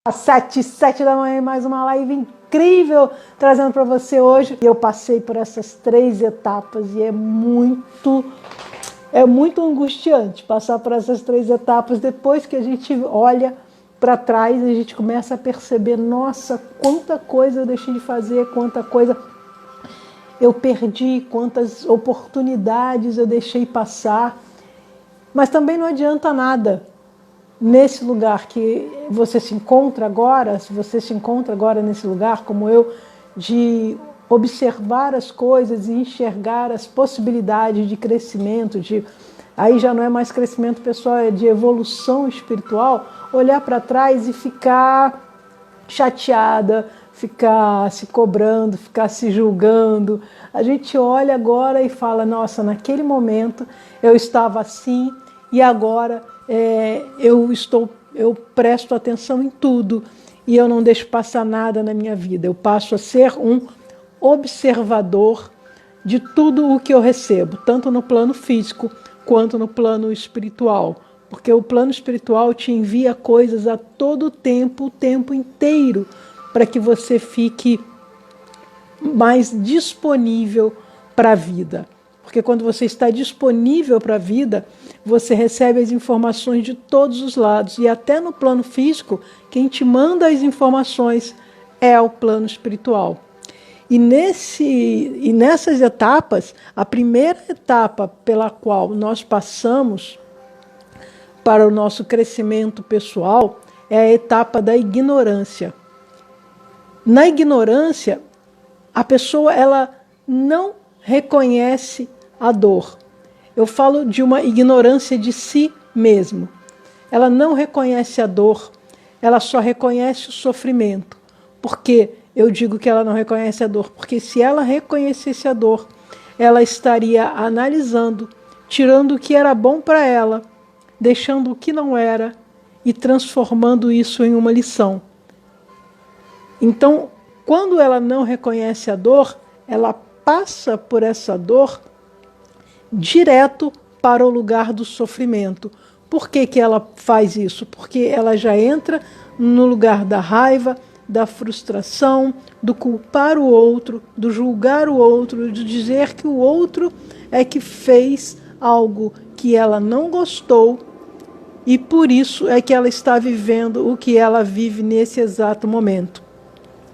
Às 7 da manhã, mais uma live incrível trazendo para você hoje. Eu passei por essas 3 etapas e é muito angustiante passar por essas 3 etapas. Depois que a gente olha para trás, a gente começa a perceber, nossa, quanta coisa eu deixei de fazer, quanta coisa eu perdi, quantas oportunidades eu deixei passar. Mas também não adianta nada. Nesse lugar que você se encontra agora, se você se encontra agora nesse lugar, como eu, de observar as coisas e enxergar as possibilidades de crescimento, aí já não é mais crescimento pessoal, é de evolução espiritual, olhar para trás e ficar chateada, ficar se cobrando, ficar se julgando. A gente olha agora e fala, nossa, naquele momento eu estava assim e agora eu presto atenção em tudo e eu não deixo passar nada na minha vida. Eu passo a ser um observador de tudo o que eu recebo, tanto no plano físico quanto no plano espiritual. Porque o plano espiritual te envia coisas a todo tempo, o tempo inteiro, para que você fique mais disponível para a vida. Porque quando você está disponível para a vida, você recebe as informações de todos os lados. E até no plano físico, quem te manda as informações é o plano espiritual. E nessas etapas, a primeira etapa pela qual nós passamos para o nosso crescimento pessoal é a etapa da ignorância. Na ignorância, a pessoa ela não reconhece a dor. Eu falo de uma ignorância de si mesmo. Ela não reconhece a dor, ela só reconhece o sofrimento. Por que eu digo que ela não reconhece a dor? Porque se ela reconhecesse a dor, ela estaria analisando, tirando o que era bom para ela, deixando o que não era e transformando isso em uma lição. Então, quando ela não reconhece a dor, ela passa por essa dor direto para o lugar do sofrimento. Por que que ela faz isso? Porque ela já entra no lugar da raiva, da frustração, do culpar o outro, do julgar o outro, de dizer que o outro é que fez algo que ela não gostou e por isso é que ela está vivendo o que ela vive nesse exato momento.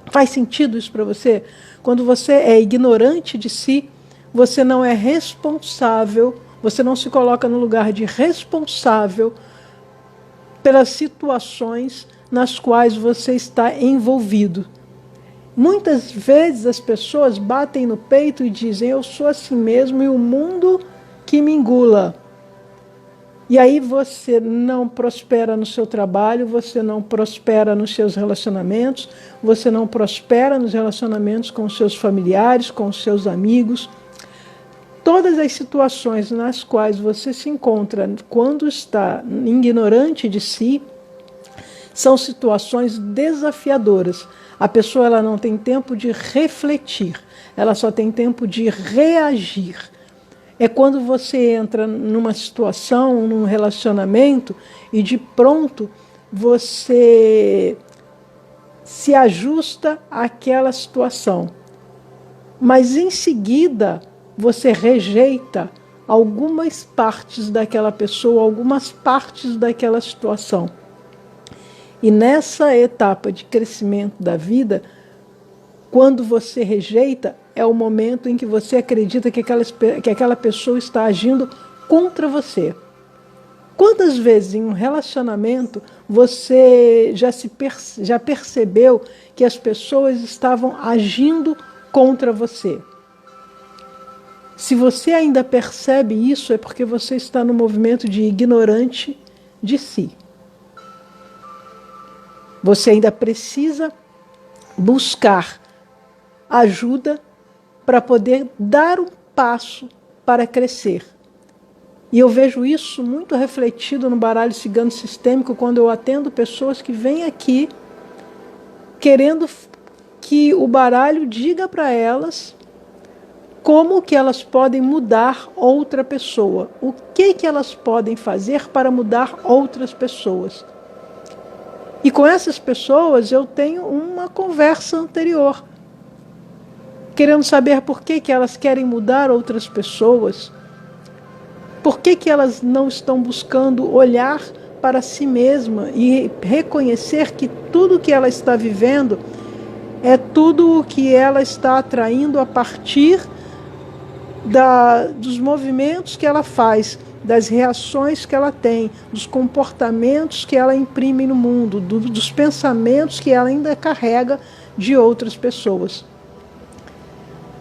Faz sentido isso para você? Quando você é ignorante de si, você não é responsável, você não se coloca no lugar de responsável pelas situações nas quais você está envolvido. Muitas vezes as pessoas batem no peito e dizem, eu sou assim mesmo e o mundo que me engula. E aí você não prospera no seu trabalho, você não prospera nos seus relacionamentos, você não prospera nos relacionamentos com os seus familiares, com os seus amigos. Todas as situações nas quais você se encontra quando está ignorante de si, são situações desafiadoras. A pessoa ela não tem tempo de refletir, ela só tem tempo de reagir. É quando você entra numa situação, num relacionamento, e de pronto você se ajusta àquela situação. Mas em seguida você rejeita algumas partes daquela pessoa, algumas partes daquela situação. E nessa etapa de crescimento da vida, quando você rejeita, é o momento em que você acredita que aquela pessoa está agindo contra você. Quantas vezes em um relacionamento você já percebeu que as pessoas estavam agindo contra você? Se você ainda percebe isso, é porque você está no movimento de ignorante de si. Você ainda precisa buscar ajuda para poder dar um passo para crescer. E eu vejo isso muito refletido no baralho cigano sistêmico, quando eu atendo pessoas que vêm aqui querendo que o baralho diga para elas como que elas podem mudar outra pessoa, o que elas podem fazer para mudar outras pessoas. E com essas pessoas eu tenho uma conversa anterior, querendo saber por que elas querem mudar outras pessoas, por que elas não estão buscando olhar para si mesma e reconhecer que tudo que ela está vivendo é tudo o que ela está atraindo a partir dos movimentos que ela faz, das reações que ela tem, dos comportamentos que ela imprime no mundo, dos pensamentos que ela ainda carrega de outras pessoas.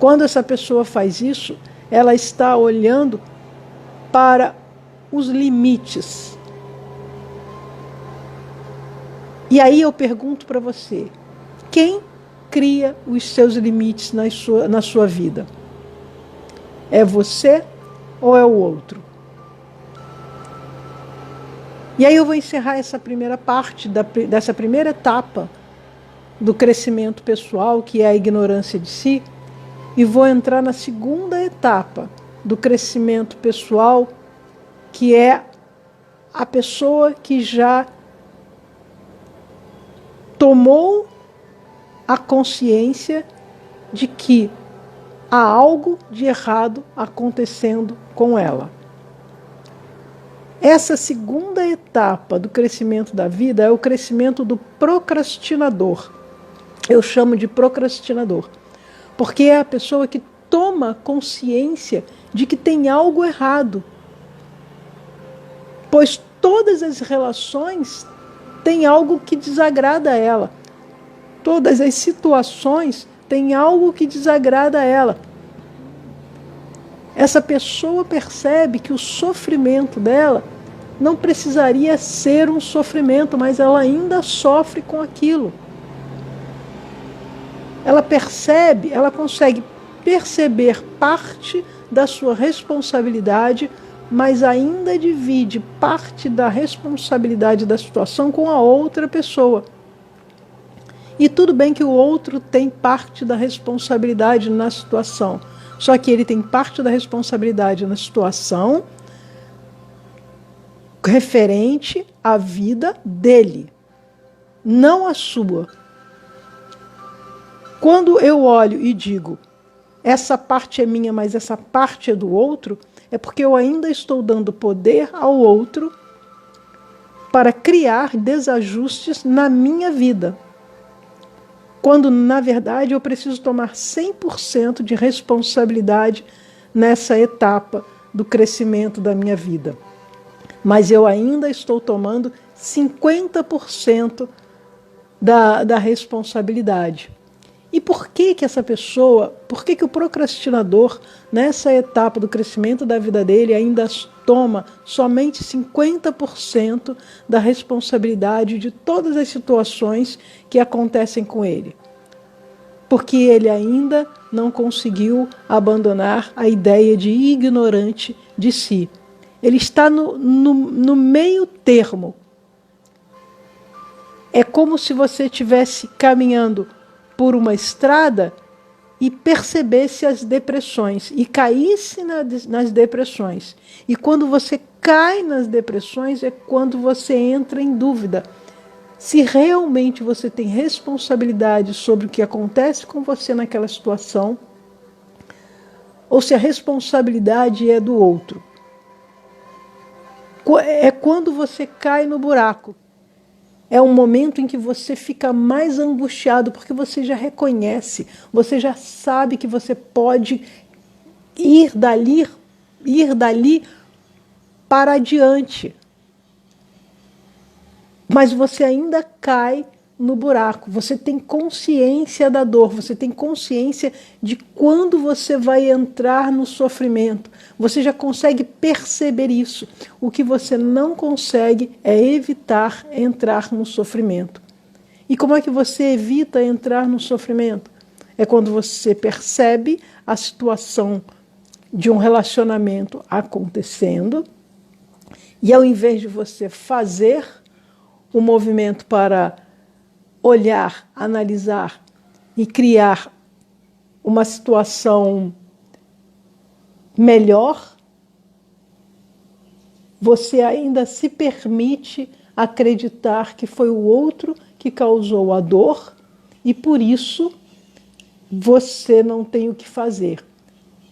Quando essa pessoa faz isso, ela está olhando para os limites. E aí eu pergunto para você, quem cria os seus limites na sua vida? É você ou é o outro? E aí eu vou encerrar essa primeira parte, dessa primeira etapa do crescimento pessoal, que é a ignorância de si, e vou entrar na segunda etapa do crescimento pessoal, que é a pessoa que já tomou a consciência de que há algo de errado acontecendo com ela. Essa segunda etapa do crescimento da vida é o crescimento do procrastinador. Eu chamo de procrastinador, porque é a pessoa que toma consciência de que tem algo errado. Pois todas as relações têm algo que desagrada a ela. Todas as situações têm algo que desagrada a ela. Essa pessoa percebe que o sofrimento dela não precisaria ser um sofrimento, mas ela ainda sofre com aquilo. Ela percebe, ela consegue perceber parte da sua responsabilidade, mas ainda divide parte da responsabilidade da situação com a outra pessoa. E tudo bem que o outro tem parte da responsabilidade na situação, só que ele tem parte da responsabilidade na situação referente à vida dele, não a sua. Quando eu olho e digo, essa parte é minha, mas essa parte é do outro, é porque eu ainda estou dando poder ao outro para criar desajustes na minha vida. Quando, na verdade, eu preciso tomar 100% de responsabilidade nessa etapa do crescimento da minha vida. Mas eu ainda estou tomando 50% da responsabilidade. E por que essa pessoa, por que o procrastinador, nessa etapa do crescimento da vida dele, ainda toma somente 50% da responsabilidade de todas as situações que acontecem com ele? Porque ele ainda não conseguiu abandonar a ideia de ignorante de si. Ele está no meio termo. É como se você estivesse caminhando por uma estrada e percebesse as depressões e caísse nas depressões. E quando você cai nas depressões é quando você entra em dúvida se realmente você tem responsabilidade sobre o que acontece com você naquela situação ou se a responsabilidade é do outro. É quando você cai no buraco. É um momento em que você fica mais angustiado, porque você já reconhece, você já sabe que você pode ir dali para adiante. Mas você ainda cai no buraco, você tem consciência da dor, você tem consciência de quando você vai entrar no sofrimento. Você já consegue perceber isso. O que você não consegue é evitar entrar no sofrimento. E como é que você evita entrar no sofrimento? É quando você percebe a situação de um relacionamento acontecendo e ao invés de você fazer o movimento para olhar, analisar e criar uma situação melhor, você ainda se permite acreditar que foi o outro que causou a dor e por isso você não tem o que fazer.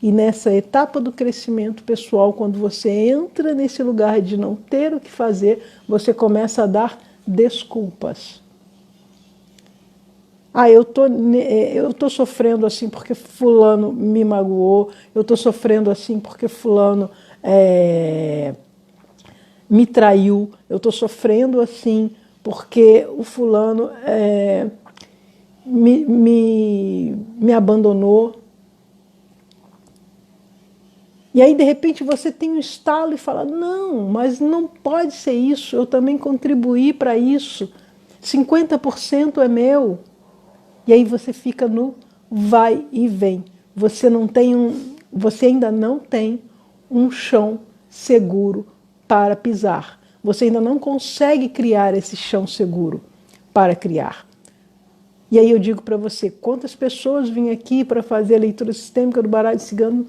E nessa etapa do crescimento pessoal, quando você entra nesse lugar de não ter o que fazer, você começa a dar desculpas. Eu tô sofrendo assim porque fulano me magoou, eu tô sofrendo assim porque fulano me traiu, eu tô sofrendo assim porque o fulano me abandonou. E aí, de repente, você tem um estalo e fala, não, mas não pode ser isso, eu também contribuí para isso, 50% é meu. E aí você fica no vai e vem. Você ainda não tem um chão seguro para pisar. Você ainda não consegue criar esse chão seguro para criar. E aí eu digo para você, quantas pessoas vêm aqui para fazer a leitura sistêmica do baralho cigano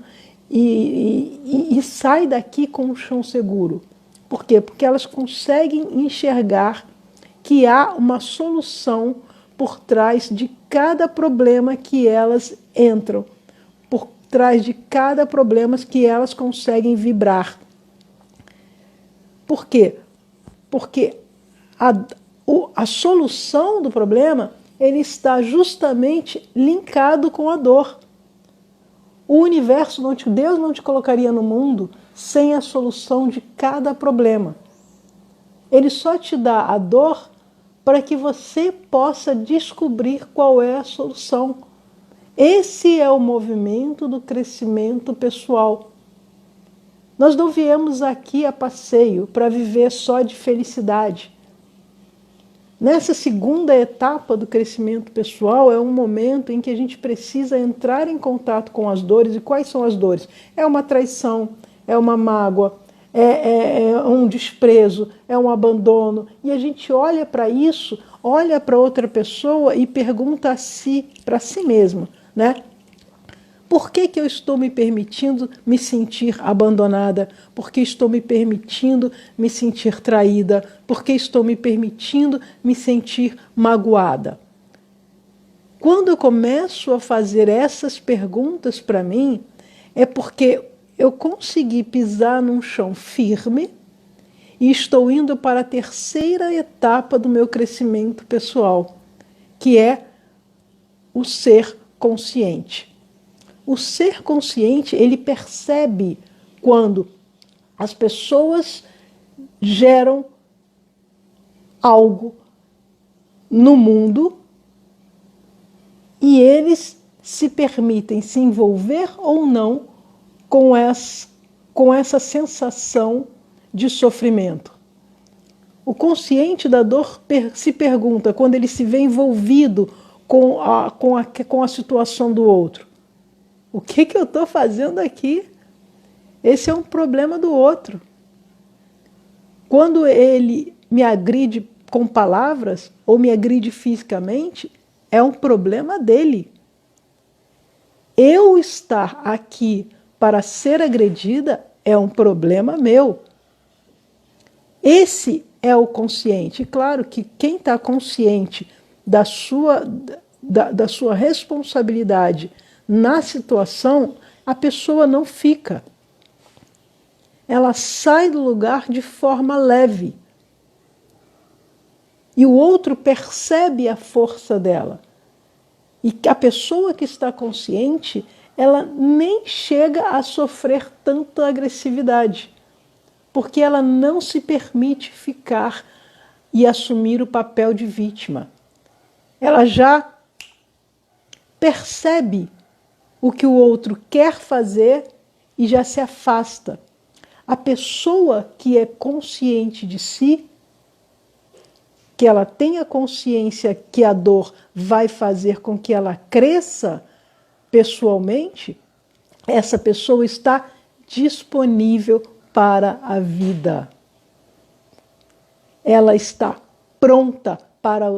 e sai daqui com um chão seguro. Por quê? Porque elas conseguem enxergar que há uma solução por trás de cada problema que elas entram, por trás de cada problema que elas conseguem vibrar. Por quê? Porque a solução do problema ele está justamente linkado com a dor. O universo, Deus não te colocaria no mundo sem a solução de cada problema. Ele só te dá a dor para que você possa descobrir qual é a solução. Esse é o movimento do crescimento pessoal. Nós não viemos aqui a passeio para viver só de felicidade. Nessa segunda etapa do crescimento pessoal é um momento em que a gente precisa entrar em contato com as dores. E quais são as dores? É uma traição, é uma mágoa, é um desprezo, é um abandono. E a gente olha para isso, olha para outra pessoa e pergunta para si mesmo, né? Por que eu estou me permitindo me sentir abandonada? Por que estou me permitindo me sentir traída? Por que estou me permitindo me sentir magoada? Quando eu começo a fazer essas perguntas para mim, é porque eu consegui pisar num chão firme e estou indo para a terceira etapa do meu crescimento pessoal, que é o ser consciente. O ser consciente, ele percebe quando as pessoas geram algo no mundo e eles se permitem se envolver ou não com essa sensação de sofrimento. O consciente da dor se pergunta, quando ele se vê envolvido com a situação do outro, o que eu estou fazendo aqui? Esse é um problema do outro. Quando ele me agride com palavras ou me agride fisicamente, é um problema dele. Eu estar aqui para ser agredida é um problema meu. Esse é o consciente. Claro que quem está consciente da sua responsabilidade na situação, a pessoa não fica. Ela sai do lugar de forma leve. E o outro percebe a força dela. E a pessoa que está consciente, ela nem chega a sofrer tanta agressividade, porque ela não se permite ficar e assumir o papel de vítima. Ela já percebe o que o outro quer fazer e já se afasta. A pessoa que é consciente de si, que ela tenha consciência que a dor vai fazer com que ela cresça pessoalmente, essa pessoa está disponível para a vida. Ela está pronta para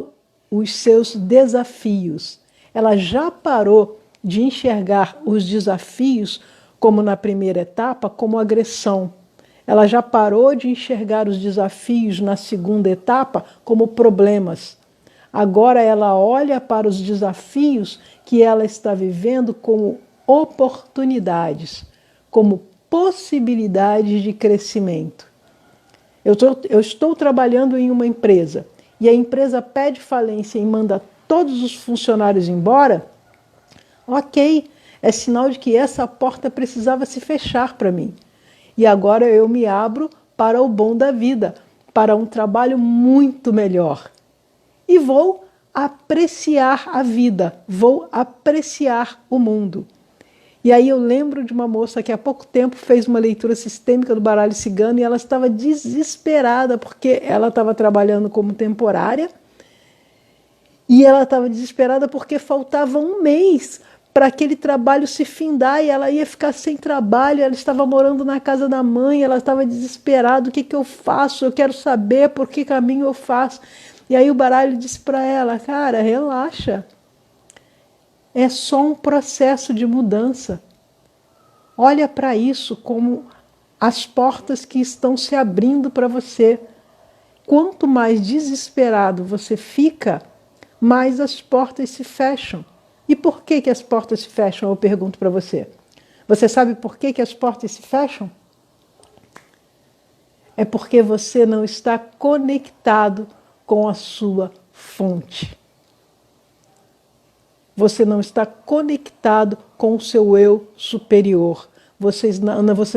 os seus desafios. Ela já parou de enxergar os desafios, como na primeira etapa, como agressão. Ela já parou de enxergar os desafios na segunda etapa como problemas. Agora ela olha para os desafios que ela está vivendo como oportunidades, como possibilidades de crescimento. Eu estou trabalhando em uma empresa e a empresa pede falência e manda todos os funcionários embora. Ok, é sinal de que essa porta precisava se fechar para mim. E agora eu me abro para o bom da vida, para um trabalho muito melhor. E vou apreciar a vida, vou apreciar o mundo. E aí eu lembro de uma moça que há pouco tempo fez uma leitura sistêmica do baralho cigano e ela estava desesperada porque ela estava trabalhando como temporária e ela estava desesperada porque faltava um mês para aquele trabalho se findar e ela ia ficar sem trabalho, ela estava morando na casa da mãe, ela estava desesperada, o que eu faço? Eu quero saber por que caminho eu faço. E aí o baralho disse para ela, cara, relaxa, é só um processo de mudança. Olha para isso como as portas que estão se abrindo para você. Quanto mais desesperado você fica, mais as portas se fecham. E por que as portas se fecham? Eu pergunto para você. Você sabe por que as portas se fecham? É porque você não está conectado com a sua fonte. Você não está conectado com o seu eu superior. Você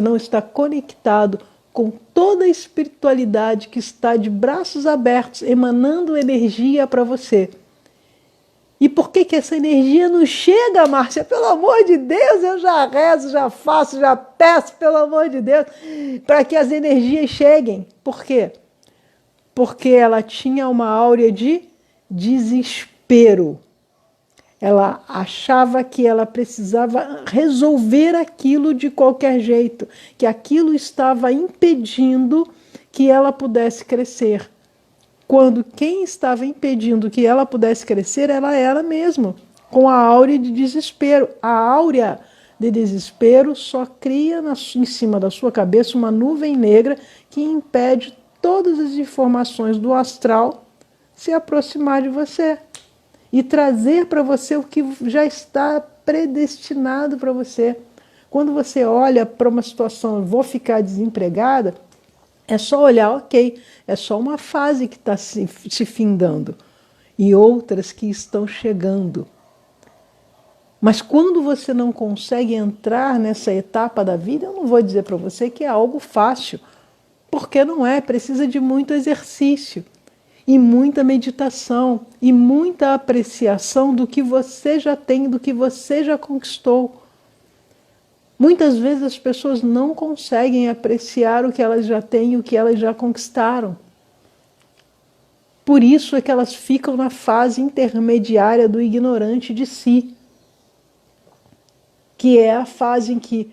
não está conectado com toda a espiritualidade que está de braços abertos, emanando energia para você. E por que essa energia não chega, Márcia? Pelo amor de Deus, eu já rezo, já faço, já peço, pelo amor de Deus, para que as energias cheguem. Por quê? Porque ela tinha uma áurea de desespero. Ela achava que ela precisava resolver aquilo de qualquer jeito, que aquilo estava impedindo que ela pudesse crescer. Quando quem estava impedindo que ela pudesse crescer, ela era mesma, com a áurea de desespero. A áurea de desespero só cria em cima da sua cabeça uma nuvem negra que impede todas as informações do astral se aproximar de você e trazer para você o que já está predestinado para você. Quando você olha para uma situação, vou ficar desempregada, é só olhar, ok, é só uma fase que está se findando e outras que estão chegando. Mas quando você não consegue entrar nessa etapa da vida, eu não vou dizer para você que é algo fácil, porque não é, precisa de muito exercício e muita meditação e muita apreciação do que você já tem, do que você já conquistou. Muitas vezes as pessoas não conseguem apreciar o que elas já têm, o que elas já conquistaram. Por isso é que elas ficam na fase intermediária do ignorante de si, que é a fase em que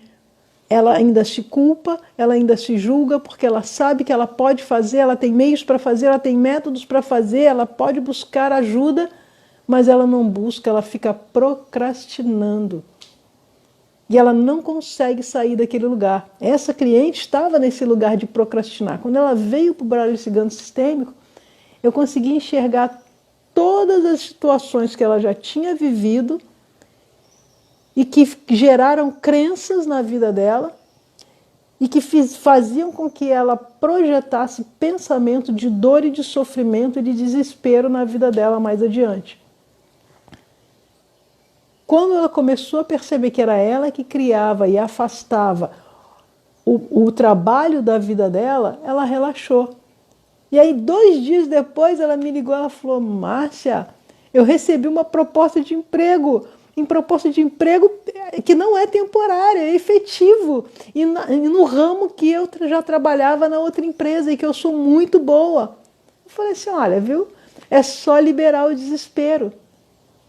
ela ainda se culpa, ela ainda se julga, porque ela sabe que ela pode fazer, ela tem meios para fazer, ela tem métodos para fazer, ela pode buscar ajuda, mas ela não busca, ela fica procrastinando. E ela não consegue sair daquele lugar. Essa cliente estava nesse lugar de procrastinar. Quando ela veio para o baralho cigano sistêmico, eu consegui enxergar todas as situações que ela já tinha vivido e que geraram crenças na vida dela e que faziam com que ela projetasse pensamento de dor e de sofrimento e de desespero na vida dela mais adiante. Quando ela começou a perceber que era ela que criava e afastava o trabalho da vida dela, ela relaxou. E aí, 2 dias depois, ela me ligou, ela falou, Márcia, eu recebi uma proposta de emprego, que não é temporária, é efetivo, e no ramo que eu já trabalhava na outra empresa e que eu sou muito boa. Eu falei assim, olha, viu, é só liberar o desespero.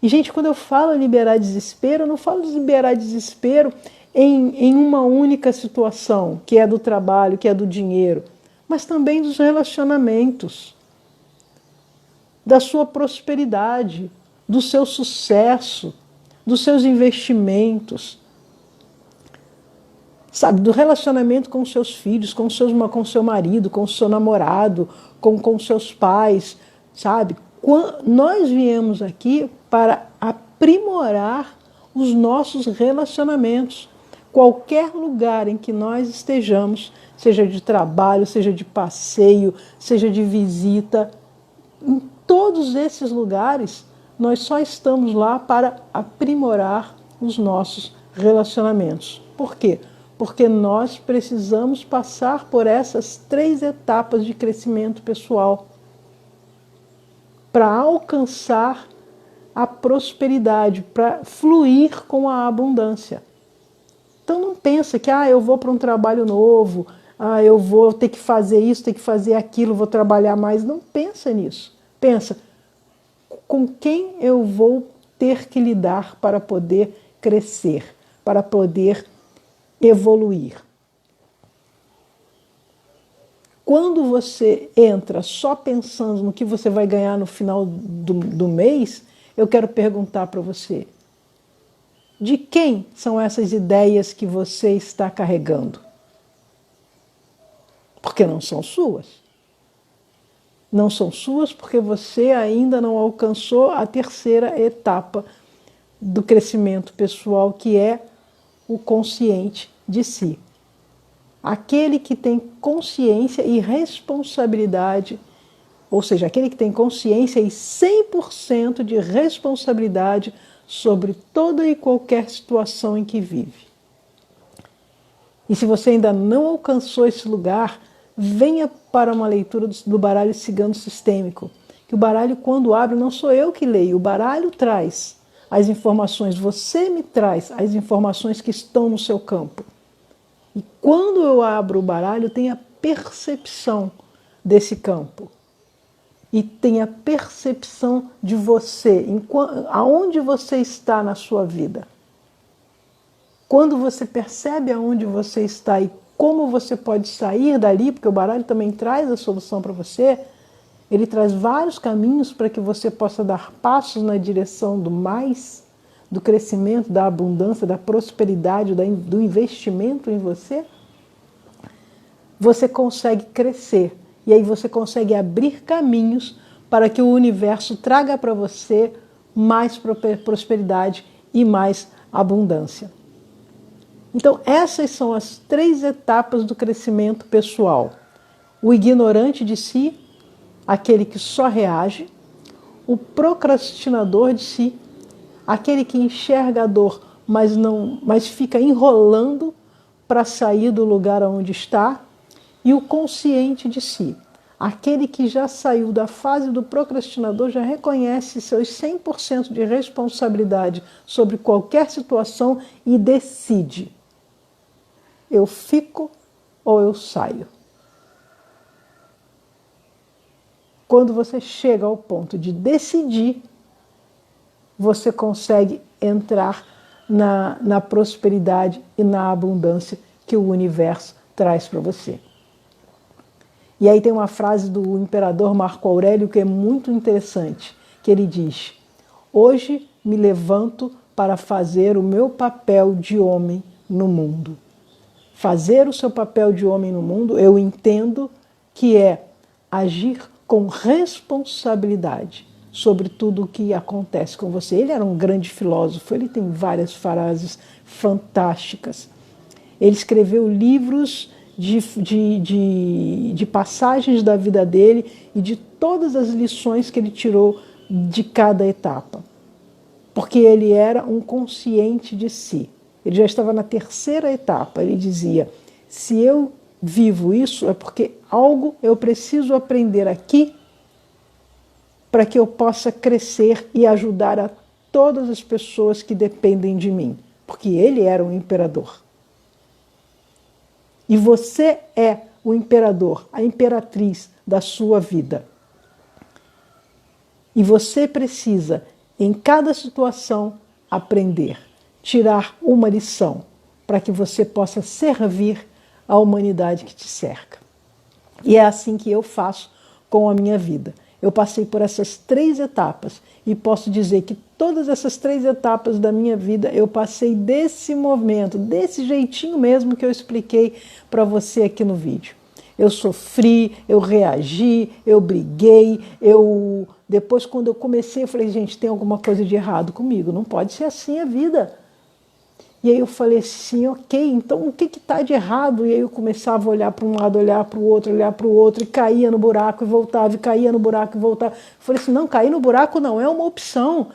E, gente, quando eu falo liberar desespero, eu não falo de liberar desespero em uma única situação, que é do trabalho, que é do dinheiro, mas também dos relacionamentos, da sua prosperidade, do seu sucesso, dos seus investimentos. sabe, do relacionamento com seus filhos, com seu marido, com o seu namorado, com seus pais, sabe? Nós viemos aqui para aprimorar os nossos relacionamentos. Qualquer lugar em que nós estejamos, seja de trabalho, seja de passeio, seja de visita, em todos esses lugares, nós só estamos lá para aprimorar os nossos relacionamentos. Por quê? Porque nós precisamos passar por essas 3 etapas de crescimento pessoal para alcançar a prosperidade, para fluir com a abundância. Então não pensa que eu vou para um trabalho novo, eu vou ter que fazer isso, ter que fazer aquilo, vou trabalhar mais. Não pensa nisso. Pensa, com quem eu vou ter que lidar para poder crescer, para poder evoluir. Quando você entra só pensando no que você vai ganhar no final do mês, eu quero perguntar para você, de quem são essas ideias que você está carregando? Porque não são suas. Não são suas porque você ainda não alcançou a 3ª etapa do crescimento pessoal, que é o consciente de si. Aquele que tem consciência e responsabilidade, ou seja, aquele que tem consciência e 100% de responsabilidade sobre toda e qualquer situação em que vive. E se você ainda não alcançou esse lugar, venha para uma leitura do baralho cigano sistêmico. Que o baralho, quando abre, não sou eu que leio, o baralho traz as informações, você me traz as informações que estão no seu campo. E quando eu abro o baralho, eu tenho a percepção desse campo. E tenho a percepção de você, aonde você está na sua vida. Quando você percebe aonde você está e como você pode sair dali, porque o baralho também traz a solução para você, ele traz vários caminhos para que você possa dar passos na direção do mais, do crescimento, da abundância, da prosperidade, do investimento em você. Você consegue crescer e aí você consegue abrir caminhos para que o universo traga para você mais prosperidade e mais abundância. Então, essas são as 3 etapas do crescimento pessoal. O ignorante de si, aquele que só reage, o procrastinador de si, aquele que enxerga a dor, mas fica enrolando para sair do lugar onde está, e o consciente de si, aquele que já saiu da fase do procrastinador, já reconhece seus 100% de responsabilidade sobre qualquer situação e decide: eu fico ou eu saio. Quando você chega ao ponto de decidir, você consegue entrar na prosperidade e na abundância que o universo traz para você. E aí tem uma frase do imperador Marco Aurélio que é muito interessante, que ele diz: hoje me levanto para fazer o meu papel de homem no mundo. Fazer o seu papel de homem no mundo, eu entendo que é agir com responsabilidade sobre tudo o que acontece com você. Ele era um grande filósofo, ele tem várias frases fantásticas. Ele escreveu livros de passagens da vida dele e de todas as lições que ele tirou de cada etapa. Porque ele era um consciente de si. Ele já estava na 3ª etapa. Ele dizia: se eu vivo isso, é porque algo eu preciso aprender aqui para que eu possa crescer e ajudar a todas as pessoas que dependem de mim. Porque ele era um imperador. E você é o imperador, a imperatriz da sua vida. E você precisa, em cada situação, aprender, tirar uma lição, para que você possa servir a humanidade que te cerca. E é assim que eu faço com a minha vida. Eu passei por essas 3 etapas e posso dizer que todas essas 3 etapas da minha vida eu passei desse momento, desse jeitinho mesmo que eu expliquei para você aqui no vídeo. Eu sofri, eu reagi, eu briguei, depois quando eu comecei eu falei, gente, tem alguma coisa de errado comigo, não pode ser assim a vida. E aí eu falei assim, ok, então o que está de errado? E aí eu começava a olhar para um lado, olhar para o outro, e caía no buraco e voltava, e caía no buraco e voltava. Eu falei assim, não, cair no buraco não é uma opção.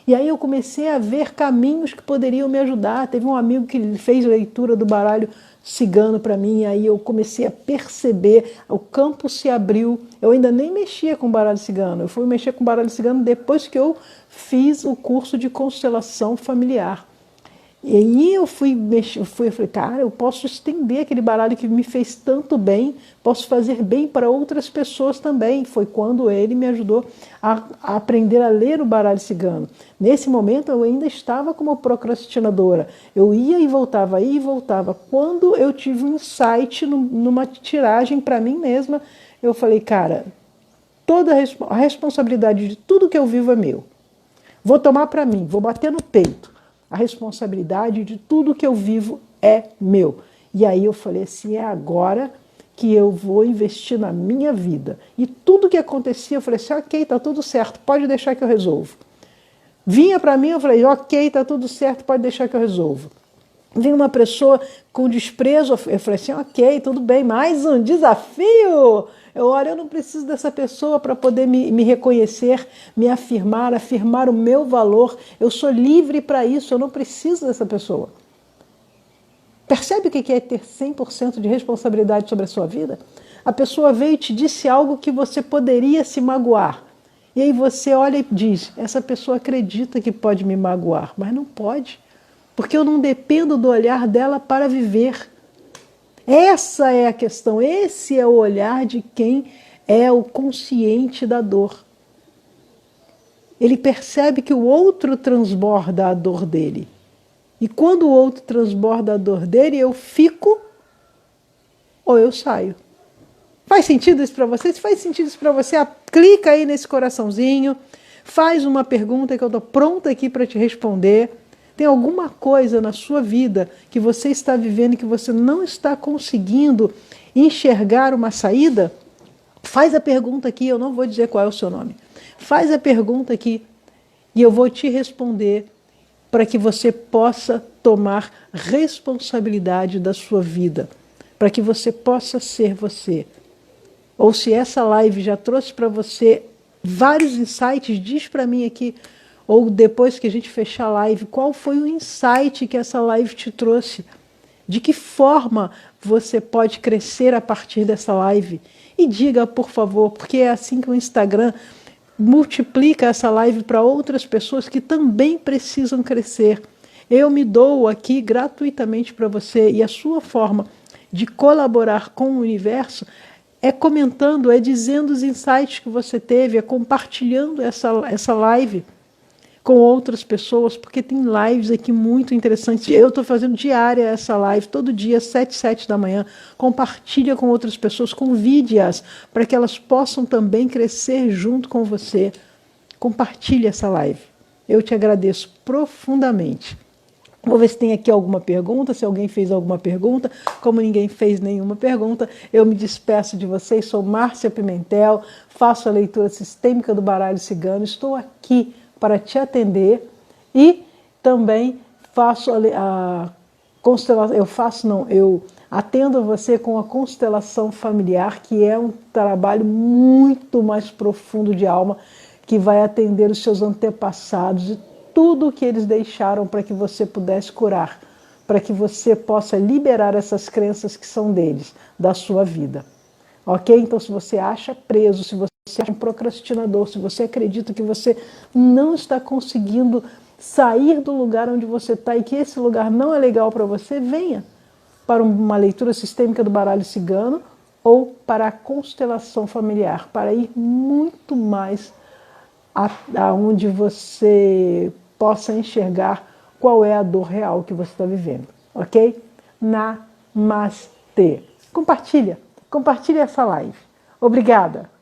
E aí eu comecei a ver caminhos que poderiam me ajudar. Teve um amigo que fez leitura do baralho cigano para mim, aí eu comecei a perceber, o campo se abriu. Eu ainda nem mexia com baralho cigano, eu fui mexer com baralho cigano depois que eu fiz o curso de constelação familiar. E aí eu falei, cara, eu posso estender aquele baralho que me fez tanto bem, posso fazer bem para outras pessoas também. Foi quando ele me ajudou a aprender a ler o baralho cigano. Nesse momento eu ainda estava como procrastinadora. Eu ia e voltava, Quando eu tive um insight numa tiragem para mim mesma, eu falei, cara, toda a responsabilidade de tudo que eu vivo é meu. Vou tomar para mim, vou bater no peito. A responsabilidade de tudo que eu vivo é meu. E aí eu falei assim, é agora que eu vou investir na minha vida. E tudo que acontecia, eu falei assim, ok, tá tudo certo, pode deixar que eu resolvo. Vinha para mim, eu falei, ok, tá tudo certo, pode deixar que eu resolvo. Vinha uma pessoa com desprezo, eu falei assim, ok, tudo bem, mais um desafio. Eu não preciso dessa pessoa para poder me reconhecer, me afirmar o meu valor. Eu sou livre para isso, eu não preciso dessa pessoa. Percebe o que é ter 100% de responsabilidade sobre a sua vida? A pessoa veio e te disse algo que você poderia se magoar. E aí você olha e diz, essa pessoa acredita que pode me magoar, mas não pode. Porque eu não dependo do olhar dela para viver. Essa é a questão, esse é o olhar de quem é o consciente da dor. Ele percebe que o outro transborda a dor dele. E quando o outro transborda a dor dele, eu fico ou eu saio. Faz sentido isso para você? Se faz sentido isso para você, clica aí nesse coraçãozinho, faz uma pergunta que eu estou pronta aqui para te responder. Tem alguma coisa na sua vida que você está vivendo e que você não está conseguindo enxergar uma saída? Faz a pergunta aqui, eu não vou dizer qual é o seu nome. Faz a pergunta aqui e eu vou te responder para que você possa tomar responsabilidade da sua vida, para que você possa ser você. Ou se essa live já trouxe para você vários insights, diz para mim aqui, ou depois que a gente fechar a live, qual foi o insight que essa live te trouxe? De que forma você pode crescer a partir dessa live? E diga, por favor, porque é assim que o Instagram multiplica essa live para outras pessoas que também precisam crescer. Eu me dou aqui gratuitamente para você e a sua forma de colaborar com o universo é comentando, é dizendo os insights que você teve, é compartilhando essa live com outras pessoas, porque tem lives aqui muito interessantes. Eu estou fazendo diária essa live, todo dia, 7 da manhã. Compartilha com outras pessoas, convide-as para que elas possam também crescer junto com você. Compartilhe essa live. Eu te agradeço profundamente. Vou ver se tem aqui alguma pergunta, se alguém fez alguma pergunta. Como ninguém fez nenhuma pergunta, eu me despeço de vocês. Sou Márcia Pimentel, faço a leitura sistêmica do baralho cigano. Estou aqui para te atender e também faço a constelação, eu atendo você com a constelação familiar, que é um trabalho muito mais profundo de alma, que vai atender os seus antepassados e tudo o que eles deixaram para que você pudesse curar, para que você possa liberar essas crenças que são deles, da sua vida. Ok? Então, se você acha preso, se você acha um procrastinador, se você acredita que você não está conseguindo sair do lugar onde você está e que esse lugar não é legal para você, venha para uma leitura sistêmica do baralho cigano ou para a constelação familiar, para ir muito mais aonde você possa enxergar qual é a dor real que você está vivendo. Ok? Namastê. Compartilha essa live. Obrigada.